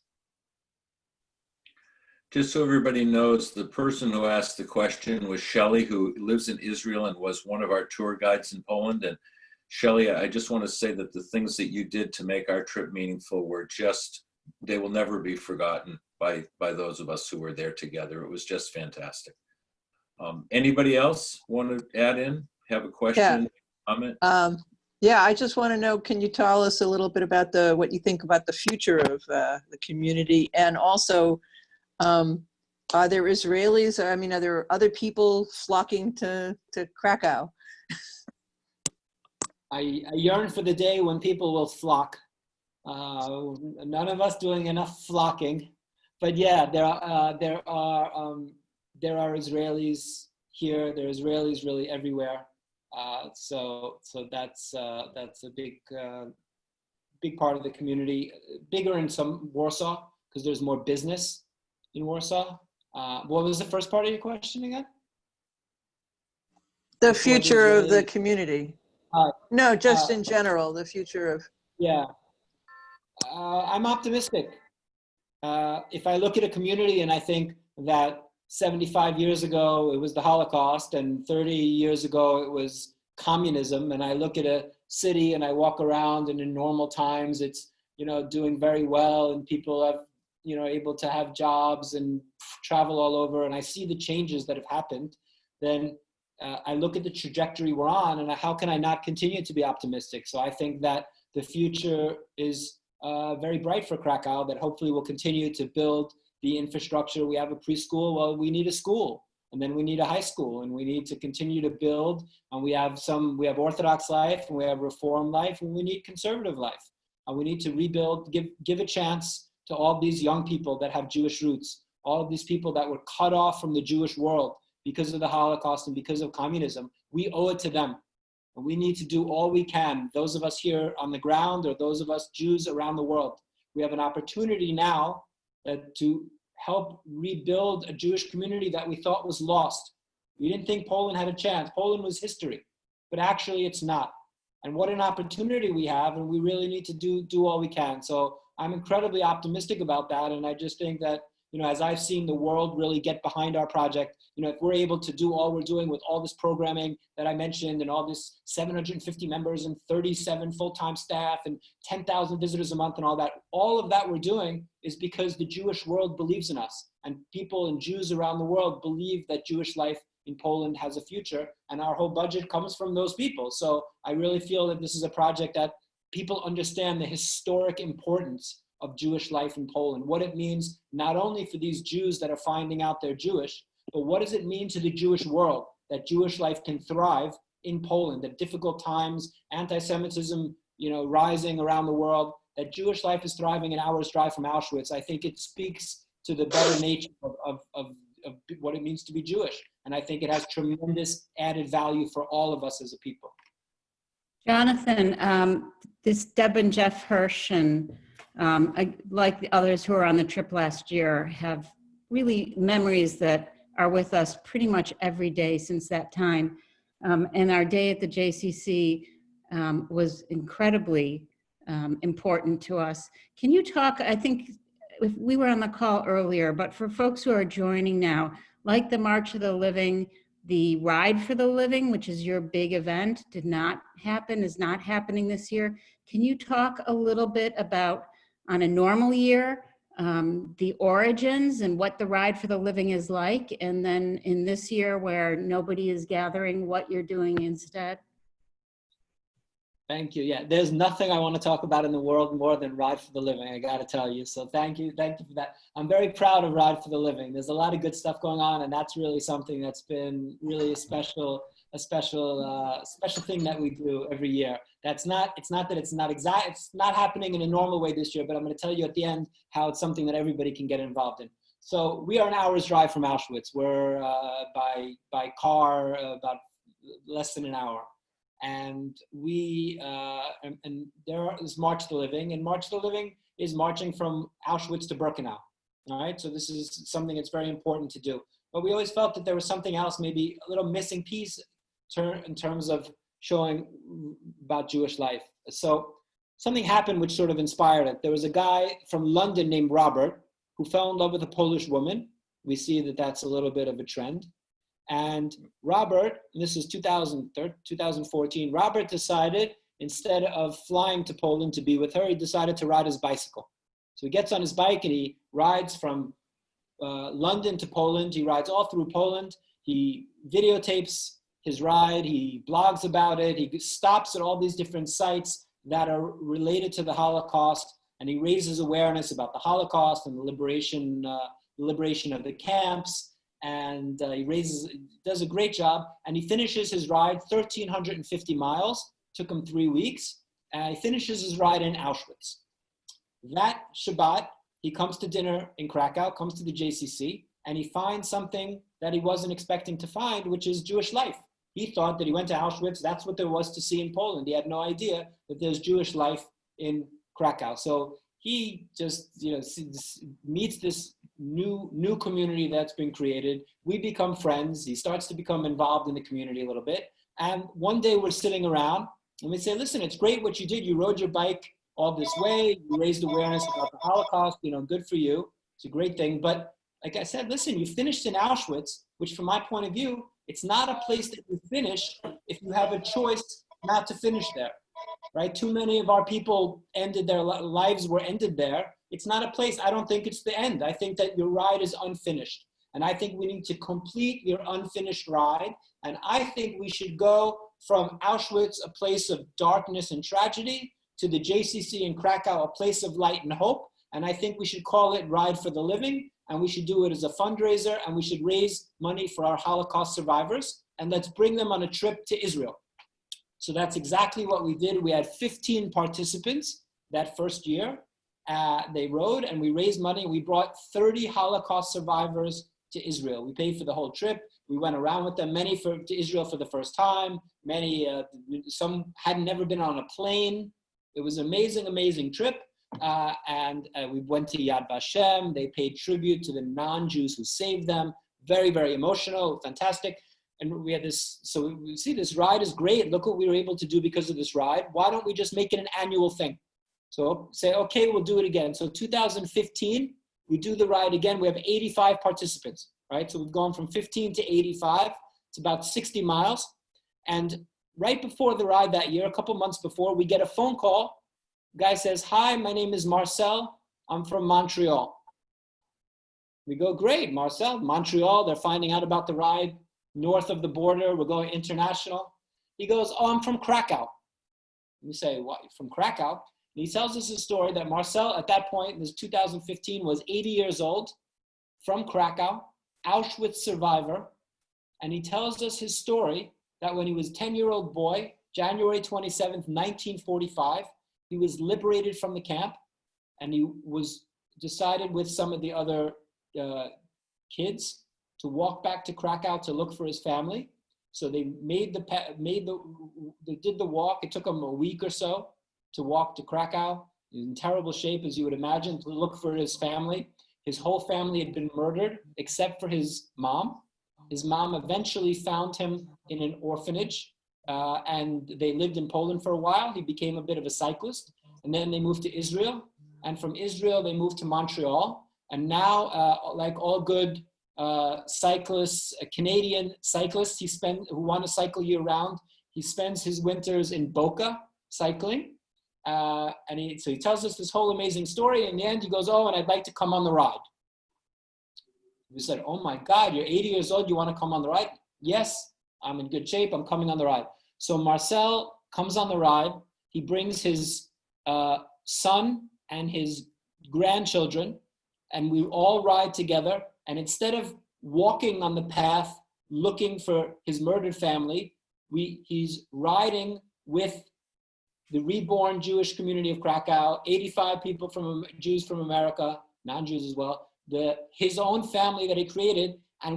Just so everybody knows, the person who asked the question was Shelley, who lives in Israel and was one of our tour guides in Poland. And Shelley, I just want to say that the things that you did to make our trip meaningful were just, they will never be forgotten by those of us who were there together. It was just fantastic. Anybody else want to add in, have a question, comment? Yeah, I just want to know, can you tell us a little bit about what you think about the future of the community? And also, are there Israelis? I mean, are there other people flocking to Krakow? I yearn for the day when people will flock. None of us doing enough flocking, but yeah, there are Israelis here. There are Israelis really everywhere. So that's a big part of the community. Bigger in Warsaw, because there's more business in Warsaw. What was the first part of your question again? The future of the community. No, just in general, the future of. Yeah, I'm optimistic. If I look at a community and I think that 75 years ago it was the Holocaust and 30 years ago it was communism, and I look at a city and I walk around and in normal times it's, doing very well and people have, able to have jobs and travel all over, and I see the changes that have happened, then I look at the trajectory we're on, and how can I not continue to be optimistic? So I think that the future is very bright for Krakow, that hopefully we'll continue to build the infrastructure. We have a preschool, well, we need a school, and then we need a high school, and we need to continue to build, and we have Orthodox life, and we have Reform life, and we need conservative life. And we need to rebuild, give a chance to all these young people that have Jewish roots, all of these people that were cut off from the Jewish world because of the Holocaust and because of communism. We owe it to them. And we need to do all we can, those of us here on the ground or those of us Jews around the world. We have an opportunity now to help rebuild a Jewish community that we thought was lost. We didn't think Poland had a chance. Poland was history, but actually it's not. And what an opportunity we have, and we really need to do all we can. So I'm incredibly optimistic about that, and I just think that as I've seen the world really get behind our project, if we're able to do all we're doing with all this programming that I mentioned and all this 750 members and 37 full-time staff and 10,000 visitors a month and all of that we're doing is because the Jewish world believes in us, and people and Jews around the world believe that Jewish life in Poland has a future, and our whole budget comes from those people. So I really feel that this is a project that people understand the historic importance of Jewish life in Poland, what it means not only for these Jews that are finding out they're Jewish, but what does it mean to the Jewish world that Jewish life can thrive in Poland, at difficult times, anti-Semitism, rising around the world, that Jewish life is thriving an hour's drive from Auschwitz. I think it speaks to the better nature of what it means to be Jewish. And I think it has tremendous added value for all of us as a people. Jonathan, this Deb and Jeff Hirsch, and like the others who were on the trip last year, have really memories that are with us pretty much every day since that time. And our day at the JCC was incredibly important to us. Can you talk, I think if we were on the call earlier, but for folks who are joining now, like the March of the Living, the Ride for the Living, which is your big event, did not happen, is not happening this year. Can you talk a little bit about, on a normal year, the origins and what the Ride for the Living is like, and then in this year where nobody is gathering, what you're doing instead? Thank you. Yeah, there's nothing I want to talk about in the world more than Ride for the Living, I got to tell you. So thank you for that. I'm very proud of Ride for the Living. There's a lot of good stuff going on, and that's really something that's been really a special thing that we do every year. It's not happening in a normal way this year, but I'm going to tell you at the end how it's something that everybody can get involved in. So we are an hour's drive from Auschwitz. We're by car about less than an hour. And there is March of the Living, and March of the Living is marching from Auschwitz to Birkenau. All right, so this is something that's very important to do. But we always felt that there was something else, maybe a little missing piece in terms of showing about Jewish life. So something happened which sort of inspired it. There was a guy from London named Robert who fell in love with a Polish woman. We see that that's a little bit of a trend. And Robert, and this is 2014, Robert decided, instead of flying to Poland to be with her, he decided to ride his bicycle. So he gets on his bike and he rides from London to Poland. He rides all through Poland. He videotapes his ride. He blogs about it. He stops at all these different sites that are related to the Holocaust. And he raises awareness about the Holocaust and the liberation of the camps. And he does a great job, and he finishes his ride 1,350 miles, took him 3 weeks, and he finishes his ride in Auschwitz. That Shabbat, he comes to dinner in Krakow, comes to the JCC, and he finds something that he wasn't expecting to find, which is Jewish life. He thought that he went to Auschwitz, that's what there was to see in Poland. He had no idea that there's Jewish life in Krakow. So he just meets this new community that's been created. We become friends. He starts to become involved in the community a little bit. And one day we're sitting around and we say, listen, it's great what you did. You rode your bike all this way. You raised awareness about the Holocaust, good for you. It's a great thing. But like I said, listen, you finished in Auschwitz, which from my point of view, it's not a place that you finish if you have a choice not to finish there. Right? Too many of our people their lives were ended there. It's not a place, I don't think it's the end. I think that your ride is unfinished. And I think we need to complete your unfinished ride. And I think we should go from Auschwitz, a place of darkness and tragedy, to the JCC in Krakow, a place of light and hope. And I think we should call it Ride for the Living. And we should do it as a fundraiser. And we should raise money for our Holocaust survivors. And let's bring them on a trip to Israel. So that's exactly what we did. We had 15 participants that first year. They rode and we raised money. We brought 30 Holocaust survivors to Israel. We paid for the whole trip. We went around with them, many to Israel for the first time. Some had never been on a plane. It was an amazing, amazing trip. And we went to Yad Vashem. They paid tribute to the non-Jews who saved them. Very, very emotional, fantastic. And we had this, so we see this ride is great. Look what we were able to do because of this ride. Why don't we just make it an annual thing? So say, okay, we'll do it again. So 2015, we do the ride again. We have 85 participants, right? So we've gone from 15 to 85. It's about 60 miles. And right before the ride that year, a couple months before, we get a phone call. Guy says, "Hi, my name is Marcel. I'm from Montreal." We go, "Great, Marcel, Montreal." They're finding out about the ride north of the border. We're going international. He goes, "Oh, I'm from Krakow." We say, "What, from Krakow?" And he tells us a story that Marcel, at that point, this 2015, was 80 years old, from Krakow, Auschwitz survivor. And he tells us his story that when he was a 10-year-old boy, January 27th, 1945, he was liberated from the camp, and he was decided with some of the other kids to walk back to Krakow to look for his family. So they they did the walk. It took him a week or so to walk to Krakow. He was in terrible shape, as you would imagine, to look for his family. His whole family had been murdered except for his mom. His mom eventually found him in an orphanage, and they lived in Poland for a while. He became a bit of a cyclist, and then they moved to Israel. And from Israel, they moved to Montreal. And now, like all good cyclists, Canadian cyclists, who want to cycle year round, he spends his winters in Boca cycling. So he tells us this whole amazing story. In the end, he goes, "Oh, and I'd like to come on the ride." We said, "Oh my God, you're 80 years old, you want to come on the ride?" "Yes, I'm in good shape, I'm coming on the ride." So Marcel comes on the ride. He brings his son and his grandchildren, and we all ride together. And instead of walking on the path looking for his murdered family, he's riding with the reborn Jewish community of Krakow, 85 people Jews from America, non-Jews as well, his own family that he created, and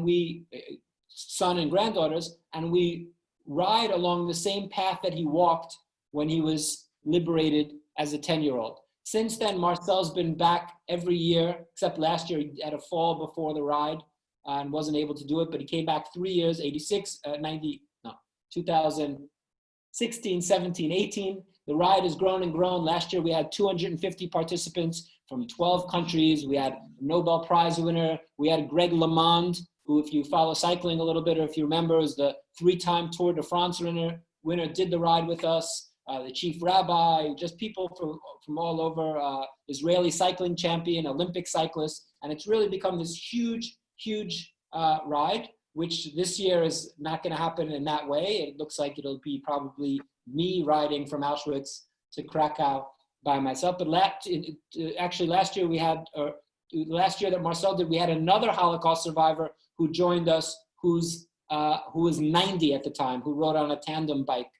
son and granddaughters, and we ride along the same path that he walked when he was liberated as a 10-year-old. Since then, Marcel's been back every year, except last year he had a fall before the ride and wasn't able to do it, but he came back 3 years, 2016, 17, 18. The ride has grown and grown. Last year we had 250 participants from 12 countries. We had a Nobel Prize winner. We had Greg LeMond, who, if you follow cycling a little bit, or if you remember, is the 3-time Tour de France winner, did the ride with us. The chief rabbi, just people from all over, Israeli cycling champion, Olympic cyclist. And it's really become this huge, huge ride, which this year is not going to happen in that way. It looks like it'll be probably me riding from Auschwitz to Krakow by myself. But actually last year that Marcel did, we had another Holocaust survivor who joined us, who was 90 at the time, who rode on a tandem bike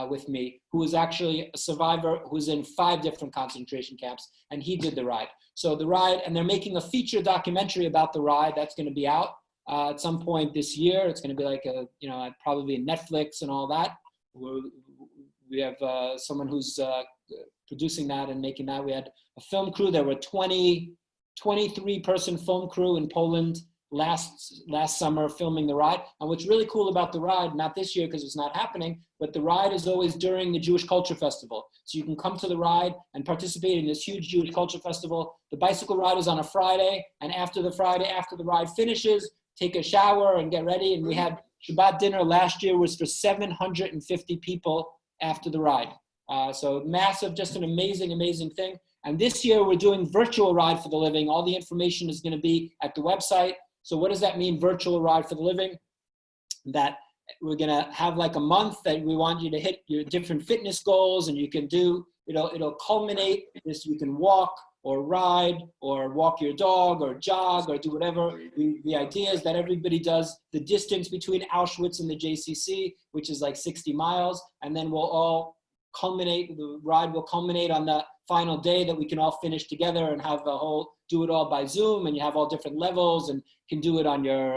with me, who was actually a survivor who's in 5 different concentration camps, and he did the ride. So the ride, and they're making a feature documentary about the ride that's going to be out at some point this year. It's going to be like probably Netflix and all that. We have someone who's producing that and making that. We had a film crew. There were 23-person film crew in Poland last summer filming the ride. And what's really cool about the ride, not this year because it's not happening, but the ride is always during the Jewish Culture Festival. So you can come to the ride and participate in this huge Jewish Culture Festival. The bicycle ride is on a Friday, and after the ride finishes, take a shower and get ready. And we had Shabbat dinner last year was for 750 people after the ride. So massive, just an amazing, amazing thing. And this year we're doing virtual Ride for the Living. All the information is going to be at the website. So what does that mean, virtual Ride for the Living? That we're going to have like a month that we want you to hit your different fitness goals, and you can do, it'll culminate this. You can walk or ride or walk your dog or jog or do whatever. The idea is that everybody does the distance between Auschwitz and the JCC, which is like 60 miles. And then we'll all the ride will culminate on the final day that we can all finish together and have do it all by Zoom, and you have all different levels and can do it on your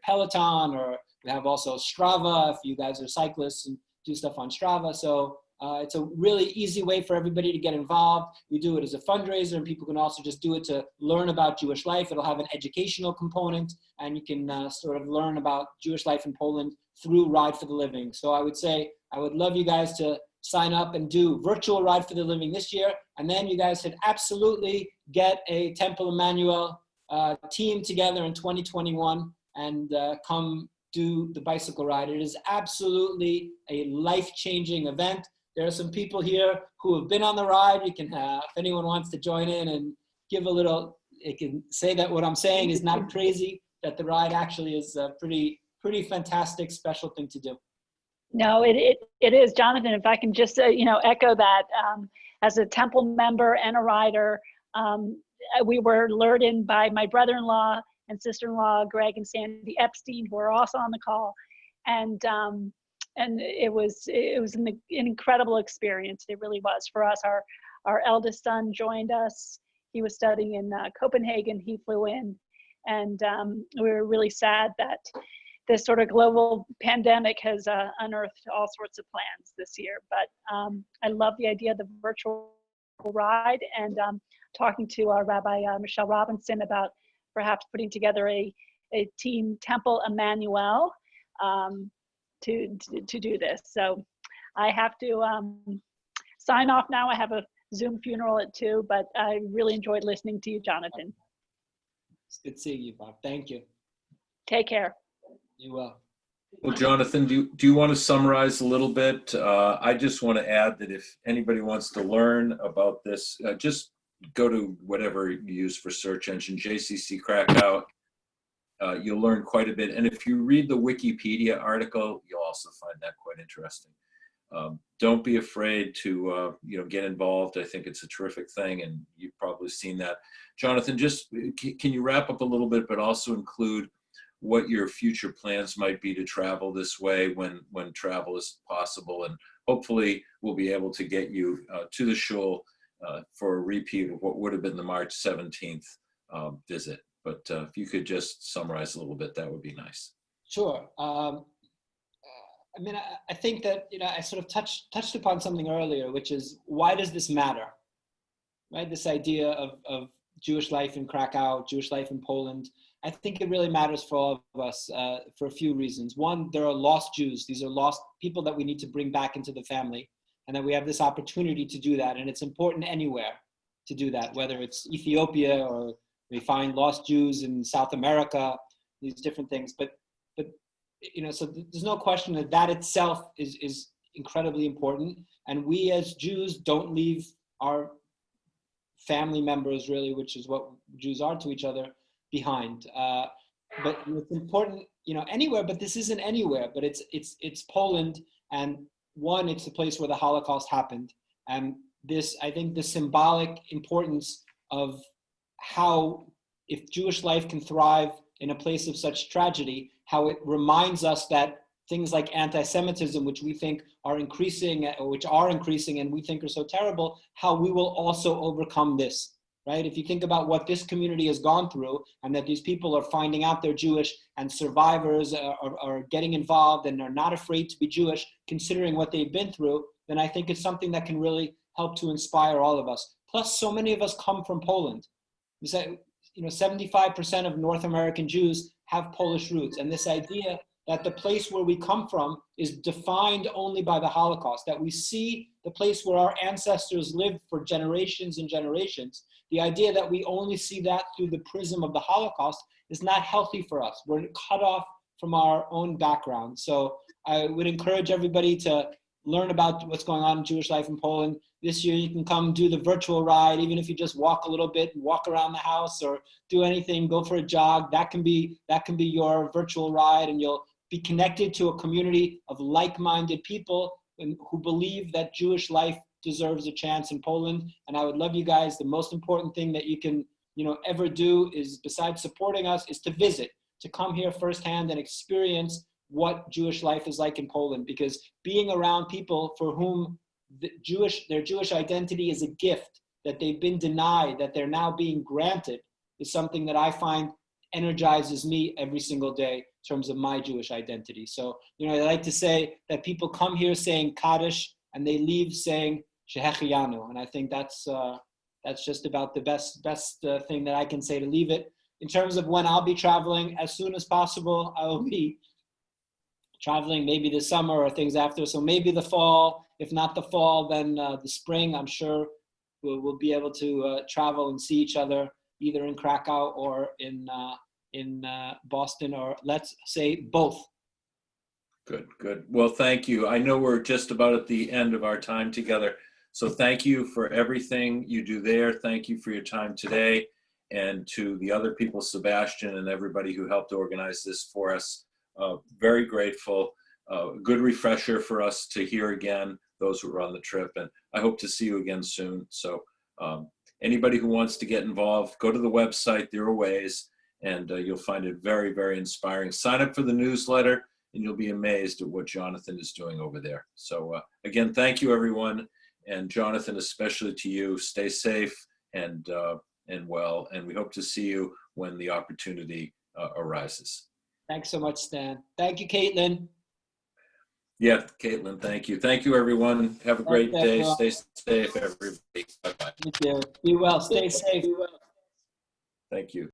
Peloton, or we have also Strava if you guys are cyclists and do stuff on Strava. So it's a really easy way for everybody to get involved. We do it as a fundraiser, and people can also just do it to learn about Jewish life. It'll have an educational component, and you can sort of learn about Jewish life in Poland through Ride for the Living. So I would say I would love you guys to sign up and do virtual Ride for the Living this year. And then you guys should absolutely get a Temple Emmanuel team together in 2021 and come do the bicycle ride. It is absolutely a life-changing event. There are some people here who have been on the ride. You can, if anyone wants to join in and give a little, it can say that what I'm saying is not crazy, that the ride actually is a pretty fantastic, special thing to do. No, it is, Jonathan. If I can just echo that, as a Temple member and a rider, we were lured in by my brother-in-law and sister-in-law, Greg and Sandy Epstein, who are also on the call, and it was an incredible experience. It really was for us. Our eldest son joined us. He was studying in Copenhagen. He flew in, and we were really sad that this sort of global pandemic has unearthed all sorts of plans this year. But I love the idea of the virtual ride, and talking to our Rabbi Michelle Robinson about perhaps putting together a team Temple Emmanuel to do this. So I have to sign off now. I have a Zoom funeral at 2, but I really enjoyed listening to you, Jonathan. It's good seeing you, Bob. Thank you. Take care. You will. Well, Jonathan, do you want to summarize a little bit? I just want to add that if anybody wants to learn about this, just go to whatever you use for search engine, JCC Krakow. You'll learn quite a bit. And if you read the Wikipedia article, you'll also find that quite interesting. Don't be afraid to get involved. I think it's a terrific thing, and you've probably seen that. Jonathan, just can you wrap up a little bit, but also include what your future plans might be to travel this way when travel is possible, and hopefully we'll be able to get you to the shul for a repeat of what would have been the March 17th visit. But if you could just summarize a little bit, that would be nice. Sure. I mean, I think that, I sort of touched upon something earlier, which is, why does this matter? Right? This idea of Jewish life in Krakow, Jewish life in Poland. I think it really matters for all of us for a few reasons. One, there are lost Jews. These are lost people that we need to bring back into the family, and that we have this opportunity to do that. And it's important anywhere to do that, whether it's Ethiopia or we find lost Jews in South America, these different things. But so there's no question that itself is incredibly important. And we as Jews don't leave our family members, really, which is what Jews are to each other, behind. But it's important, anywhere, but this isn't anywhere, but it's Poland. And one, it's the place where the Holocaust happened. And I think the symbolic importance of how, if Jewish life can thrive in a place of such tragedy, how it reminds us that things like anti-Semitism, which we think are increasing, and we think are so terrible, how we will also overcome this, right? If you think about what this community has gone through, and that these people are finding out they're Jewish, and survivors are getting involved and are not afraid to be Jewish, considering what they've been through, then I think it's something that can really help to inspire all of us. Plus, so many of us come from Poland. 75% of North American Jews have Polish roots. And this idea that the place where we come from is defined only by the Holocaust, that we see the place where our ancestors lived for generations and generations, the idea that we only see that through the prism of the Holocaust is not healthy for us. We're cut off from our own background. So I would encourage everybody to learn about what's going on in Jewish life in Poland. This year you can come do the virtual ride, even if you just walk a little bit and walk around the house or do anything, go for a jog. That can be your virtual ride, and you'll be connected to a community of like-minded people who believe that Jewish life deserves a chance in Poland. And I would love you guys. The most important thing that you can ever do is, besides supporting us, is to visit, to come here firsthand and experience what Jewish life is like in Poland, because being around people for whom their Jewish identity is a gift that they've been denied, that they're now being granted, is something that I find energizes me every single day in terms of my Jewish identity. So, I like to say that people come here saying Kaddish and they leave saying Shehecheyanu. And I think that's just about the best thing that I can say to leave it. In terms of when I'll be traveling, as soon as possible, I will be traveling maybe this summer or things after. So maybe the fall, if not the fall, then the spring. I'm sure we'll be able to travel and see each other either in Krakow or in Boston, or let's say both. Good, good. Well, thank you. I know we're just about at the end of our time together. So thank you for everything you do there. Thank you for your time today. And to the other people, Sebastian and everybody who helped organize this for us, very grateful. Good refresher for us to hear again, those who were on the trip. And I hope to see you again soon. So anybody who wants to get involved, go to the website. There are ways, and you'll find it very, very inspiring. Sign up for the newsletter, and you'll be amazed at what Jonathan is doing over there. So again, thank you, everyone. And Jonathan, especially to you, stay safe and well. And we hope to see you when the opportunity arises. Thanks so much, Stan. Thank you, Caitlin. Yeah, Caitlin, thank you. Thank you, everyone. Have a great Thanks, day. everyone. Stay safe, everybody. Bye-bye. Thank you. Be well. Stay safe. Thank you.